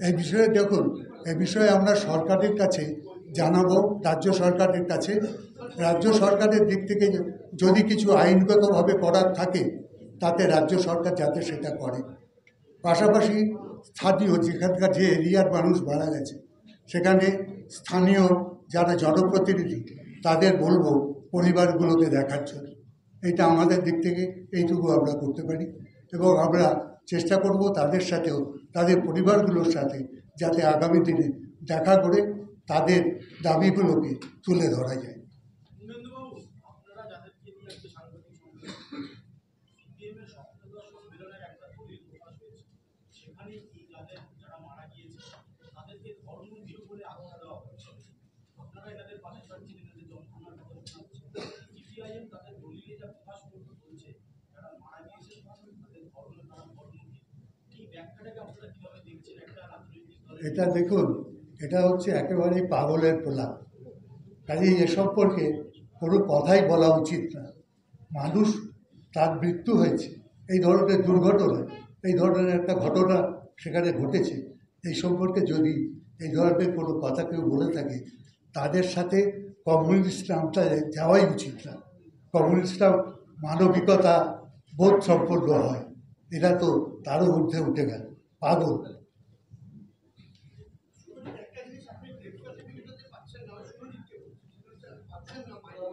এই বিষয়ে দেখুন, এই বিষয়ে আমরা সরকারের কাছে জানাবো, রাজ্য সরকারের কাছে। রাজ্য সরকারের দিক থেকে যদি কিছু আইনগতভাবে করার থাকে, তাতে রাজ্য সরকার যাতে সেটা করে। পাশাপাশি স্থানীয় যেখানকার যে এরিয়ার মানুষ মারা গেছে, সেখানে স্থানীয় যারা জনপ্রতিনিধি তাদের বলবো পরিবারগুলোকে দেখার জন্য। এটা আমাদের দিক থেকে এইটুকু আমরা করতে পারি, এবং আমরা চেষ্টা করব তাদের সাথেও, তাদের পরিবারগুলোর সাথে যাতে আগামী দিনে দেখা করে তাদের দাবিগুলোকে তুলে ধরা যায়। এটা দেখুন, এটা হচ্ছে একেবারেই পাগলের প্রলাপ। কাজেই এ সম্পর্কে কোনো কথাই বলা উচিত না। মানুষ, তার মৃত্যু হয়েছে, এই ধরনের দুর্ঘটনা, এই ধরনের একটা ঘটনা সেখানে ঘটেছে, এই সম্পর্কে যদি এই ধরনের কোনো কথা কেউ বলে থাকে, তাদের সাথে কমিউনিস্ট নামটা যাওয়াই উচিত না। কমিউনিস্টরা মানবিকতা বোধ সম্পন্ন হয়, এরা তো তারও ঊর্ধ্বে উঠে গেল, পাগল।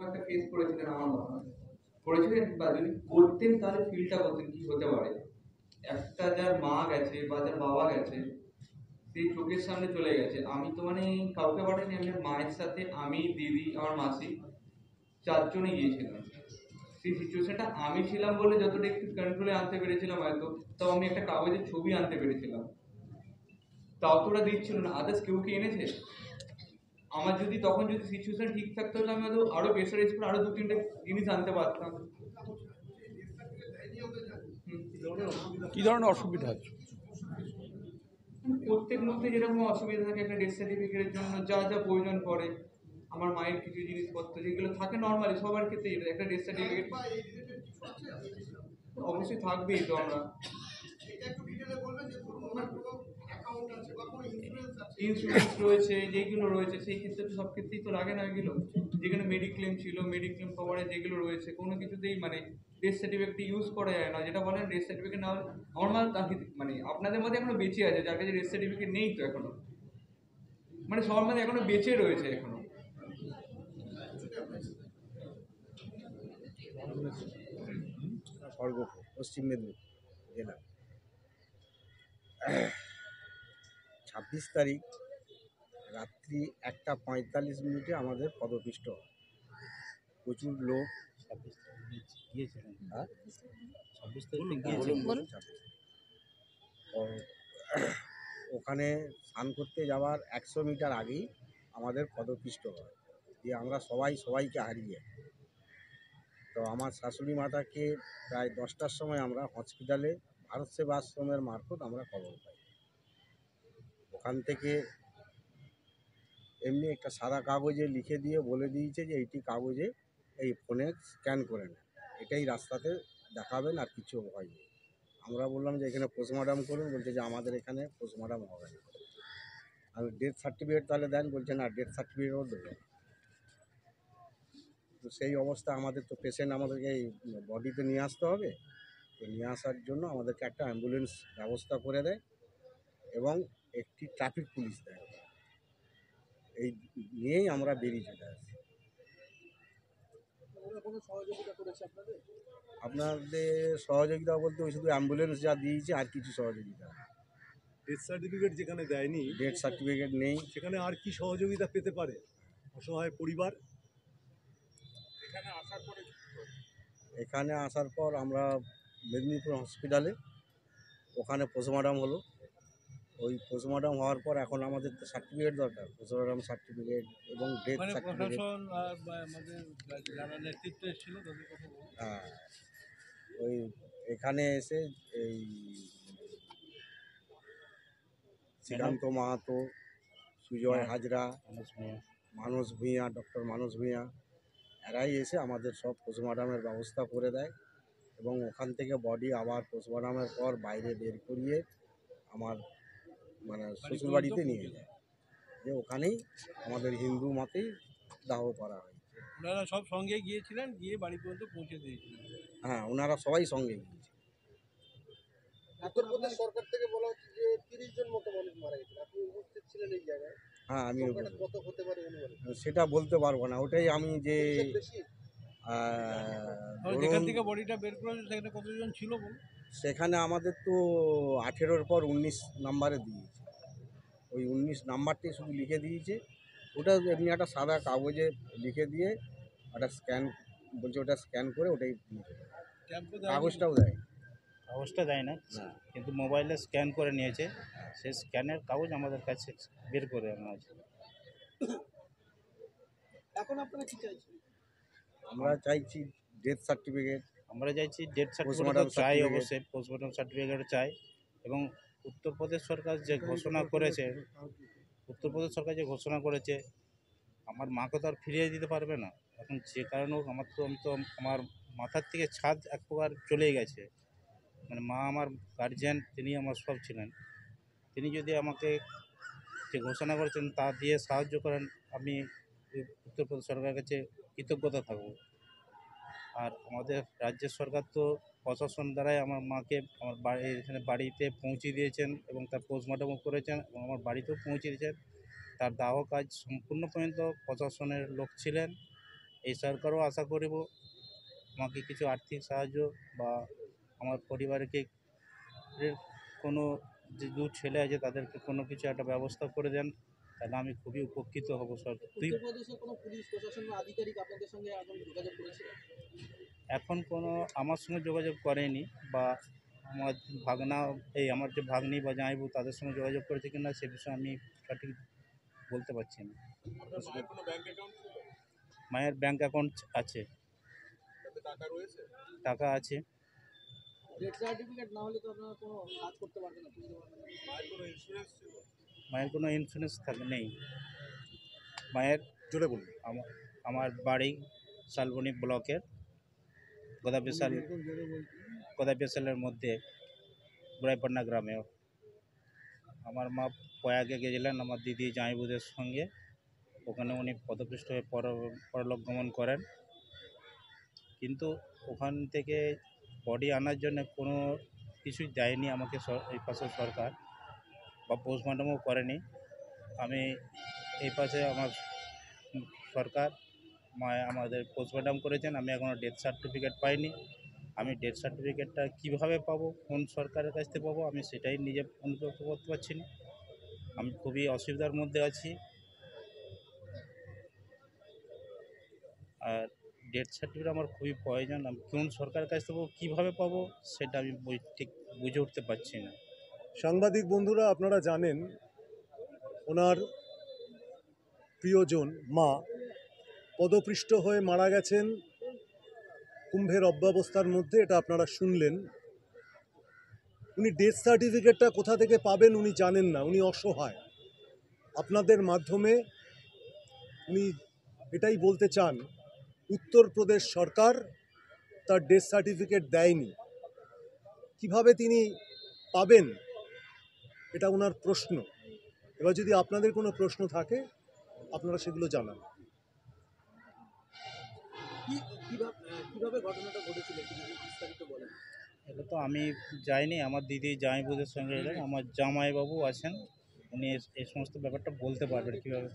একটা কেস করেছিলেন আমার বাবা, করেছিলেন বা যদি করতেন তাহলে ফিলটা করতেন কি হতে পারে। একটা যার মা গেছে বা যার বাবা গেছে, সেই চোখের সামনে চলে গেছে। আমি তো মানে কাউকে পাঠাইনি, আমি মায়ের সাথে, আমি, দিদি, আমার মাসি, চারজনে গিয়েছিলাম। সেই সিচুয়েশনটা আমি ছিলাম বলে যতটা একটু কন্ট্রোলে আনতে পেরেছিলাম, হয়তো তাও আমি একটা কাগজের ছবি আনতে পেরেছিলাম, তাও তো ওরা দিচ্ছিল না। আদার্স কেউ কি এনেছে? আমার যদি তখন যদি সিচুয়েশন ঠিক থাকতো তাহলে আমি হয়তো আরো প্রেসারাইজ করে আরো 2-3টে জিনিস আনতে পারতাম। কি ধরনের অসুবিধা আছে? প্রত্যেক মুহূর্তে যেরকম অসুবিধা থাকে একটা ডেথ সার্টিফিকেটের জন্য যা যা প্রয়োজন পড়ে, আমার মায়ের কিছু জিনিসপত্র যেগুলো থাকে নর্মালি সবার ক্ষেত্রে, একটা ডেথ সার্টিফিকেট অবশ্যই থাকবেই। তো আমরা ইন্স্যুরেন্স রয়েছে, যেগুলো রয়েছে সেই ক্ষেত্রে তো সব ক্ষেত্রেই তো লাগে না। এগুলো যেখানে মেডিক্লেম ছিল, মেডিক্লেম কভারেজ যেগুলো রয়েছে, কোনো কিছুতেই মানে ডেথ সার্টিফিকেট ইউজ করা যায় না। যেটা বলেন ডেথ সার্টিফিকেট না হলে নর্মাল মানে আপনাদের মধ্যে এখনো বেঁচে আছে যার কাছে ডেথ সার্টিফিকেট নেই, তো এখনো মানে সবার মধ্যে এখনো বেঁচে রয়েছে এখনো। খড়গপুর, পশ্চিম মেদিনীপুর জেলা। 26 তারিখ রাত্রি 1:45 আমাদের পদপিষ্ট হয়। প্রচুর লোক গিয়েছিলেন। ওখানে স্নান করতে যাওয়ার 100 মিটার আগেই আমাদের পদপিষ্ট হয়, দিয়ে আমরা সবাইকে হারিয়ে। তো আমার শাশুড়ি মাতাকে প্রায় 10টার সময় আমরা হসপিটালে ভারত সেবা আশ্রমের মারফত আমরা খবর পাই। ওখান থেকে এমনি একটা সাদা কাগজে লিখে দিয়ে বলে দিয়েছে যে এইটি কাগজে এই ফোনে স্ক্যান করে নেন, এটাই রাস্তাতে দেখাবেন, আর কিছু হয়নি। আমরা বললাম যে এখানে পোস্টমর্টম করুন, বলছে যে আমাদের এখানে পোস্টমর্টম হবে না। আমি ডেথ সার্টিফিকেট তাহলে দেন, বলছে না ডেথ সার্টিফিকেটও দেবে। তো সেই অবস্থা, আমাদের তো পেশেন্ট আমাদেরকে এই বডিতে নিয়ে আসতে হবে। তো নিয়ে আসার জন্য আমাদেরকে একটা অ্যাম্বুলেন্স ব্যবস্থা করে দেয় এবং একটি ট্রাফিক পুলিশ দেয়। এই নিয়েই আমরা বেরিয়ে চলে আসি। আপনাদের সহযোগিতা বলতে ওই শুধু অ্যাম্বুলেন্স যা দিয়েছে, আর কিছু সহযোগিতা। ডেথ সার্টিফিকেট যেখানে দেয়নি, ডেথ সার্টিফিকেট নেই, সেখানে আর কি সহযোগিতা পেতে পারে অসহায় পরিবার? এখানে আসার পর আমরা মেদিনীপুর হসপিটালে, ওখানে পোস্টমর্টম হলো। ওই পোস্টমর্টম হওয়ার পর এখন আমাদের তো সার্টিফিকেট দরকার, পোস্টমর্টম সার্টিফিকেট এবং ডেথ সার্টিফিকেট। হ্যাঁ, ওই এখানে এসে এই শ্রীকান্ত মাহাতো, সুজয় হাজরা, মানস ভূঁইয়া, ডক্টর মানস ভূঁইয়া, এরাই এসে আমাদের সব পোস্টমর্টমের ব্যবস্থা করে দেয় এবং ওখান থেকে বডি আবার পোস্টমর্টমের পর বাইরে বের করিয়ে আমার মানে শ্বশুরবাড়িতে নিয়ে যায়, যে ওখানেই আমাদের হিন্দু মতেই দাহ করা হয়। ওনারা সব সঙ্গে গিয়েছিলেন, গিয়ে বাড়ি পর্যন্ত পৌঁছে দিয়েছিলেন। হ্যাঁ, ওনারা সবাই সঙ্গে গিয়েছে। উত্তরপ্রদেশ সরকার থেকে বলা হচ্ছে যে 30 জন মতো মানুষ মারা গেছে, আপনি উপস্থিত ছিলেন এই জায়গায়, হ্যাঁ, আমি সংখ্যাটা কত হতে পারে অনুমানিক? সেটা বলতে পারবো না, ওটাই আমি যে এর বেশি? আর যেখান ধরুন থেকে বডিটা বের করেছে সেখানে কতজন ছিল বলুন? সেখানে আমাদের তো 18-র পর 19 নাম্বারে দিয়েছে, ওই 19 নাম্বারটি শুধু লিখে দিয়েছে। ওটা এমনি একটা সাদা কাগজে লিখে দিয়ে ওটা স্ক্যান বলছে, ওটা স্ক্যান করে ওটাই লিখে দেয়। ক্যাম্পে কাগজটাও দেয় কাগজটা দেয় না, না। কিন্তু মোবাইলে স্ক্যান করে নিয়েছে, সেই স্ক্যানের কাগজ আমাদের কাছে বের করে আনা আছে। এখন আপনারা কি চাইছেন? আমরা চাইছি ডেথ সার্টিফিকেট, আমরা চাইছি ডেথ সার্টিফিকেট Postmortem চাই, certificate। অবশ্যই পোস্টমর্টম সার্টিফিকেট চাই। এবং উত্তরপ্রদেশ সরকার যে ঘোষণা করেছে আমার মাকে তো আর ফিরিয়ে দিতে পারবে না। এখন যে কারণে হোক আমি তো আমার মাথার থেকে ছাদ এক প্রকার চলেই গেছে। মানে মা আমার গার্জিয়ান, তিনি আমার সব ছিলেন। তিনি যদি আমাকে যে ঘোষণা করেছেন তা দিয়ে সাহায্য করেন, আমি উত্তরপ্রদেশ সরকারের কাছে কৃতজ্ঞতা থাকব। আর আমাদের রাজ্যের সরকার তো প্রশাসন দ্বারাই আমার মাকে আমার এখানে বাড়িতে পৌঁছে দিয়েছেন এবং তার পোস্টমর্টমও করেছেন এবং আমার বাড়িতেও পৌঁছে দিয়েছেন। তার দাহ কাজ সম্পূর্ণ পর্যন্ত প্রশাসনের লোক ছিলেন। এই সরকারও আশা করিব আমাকে কিছু আর্থিক সাহায্য বা আমার পরিবারকে কোনো যে দু ছেলে আছে তাদেরকে কোনো কিছু একটা ব্যবস্থা করে দেন, তাহলে আমি খুবই উপকৃত হব। উত্তরপ্রদেশের কোনো পুলিশ প্রশাসন বা আধিকারিক আপনাদের সঙ্গে এখন যোগাযোগ করেছে? এখন কোনো আমার সঙ্গে যোগাযোগ করেনি, বা আমার আমার যে ভাগ্নি বা জামাইবু তাদের সঙ্গে যোগাযোগ করেছে কিনা সে বিষয়ে আমি সঠিক বলতে পারছি না। মায়ের ব্যাংক অ্যাকাউন্ট আছে, টাকা আছে। ডেথ সার্টিফিকেট না হলে তো আপনারা কোনো কাজ করতে পারবেন না, তুলতে পারবেন না। মায়ের কোনো ইন্স্যুরেন্স নেই। মায়ের জোরে বলুন। আমার বাড়ি শালবনী ব্লকের গদাবিশালের মধ্যে বুড়াইপাটনা গ্রামে। আমার মা প্রয়াগে গেছিলেন আমার দিদি জামাইবুদের সঙ্গে, ওখানে উনি পদপিষ্ট হয়ে পরলোক গমন করেন। কিন্তু ওখান থেকে বডি আনার জন্য কোনো কিছুই দেয়নি আমাকে এই পাশে সরকার, বা পোস্টমর্টমও করেনি। আমি এই পাশে আমার সরকার আমাদের পোস্টমর্টম করেছেন, আমি এখনও ডেথ সার্টিফিকেট পাইনি। আমি ডেথ সার্টিফিকেটটা কীভাবে পাবো, কোন সরকারের কাছ থেকে পাবো, আমি সেটাই নিজে অনুভব করতে পারছি না। আমি খুবই অসুবিধার মধ্যে আছি। আর ডেথ সার্টিফিকেট আমার খুবই প্রয়োজন। আমি কোন সরকারের কাছ থেকে কীভাবে পাবো সেটা আমি ঠিক বুঝে উঠতে পারছি না। সাংবাদিক বন্ধুরা, আপনারা জানেন ওনার প্রিয়জন মা পদপৃষ্ট হয়ে মারা গেছেন কুম্ভের অব্যবস্থার মধ্যে, এটা আপনারা শুনলেন। উনি ডেথ সার্টিফিকেটটা কোথা থেকে পাবেন উনি জানেন না, উনি অসহায়। আপনাদের মাধ্যমে উনি এটাই বলতে চান, উত্তরপ্রদেশ সরকার তার ডেথ সার্টিফিকেট দেয়নি, কিভাবে তিনি পাবেন এটা ওনার প্রশ্ন। এবার যদি আপনাদের কোনো প্রশ্ন থাকে আপনারা সেগুলো জানান। কিভাবে ঘটনাটা ঘটেছিল একটু যদি বিস্তারিত বলেন। এটা তো আমি যাইনি, আমার দিদি জামাইবুদের সঙ্গে এলেন, আমার জামাইবাবু আছেন, উনি এই সমস্ত ব্যাপারটা বলতে পারবেন কীভাবে।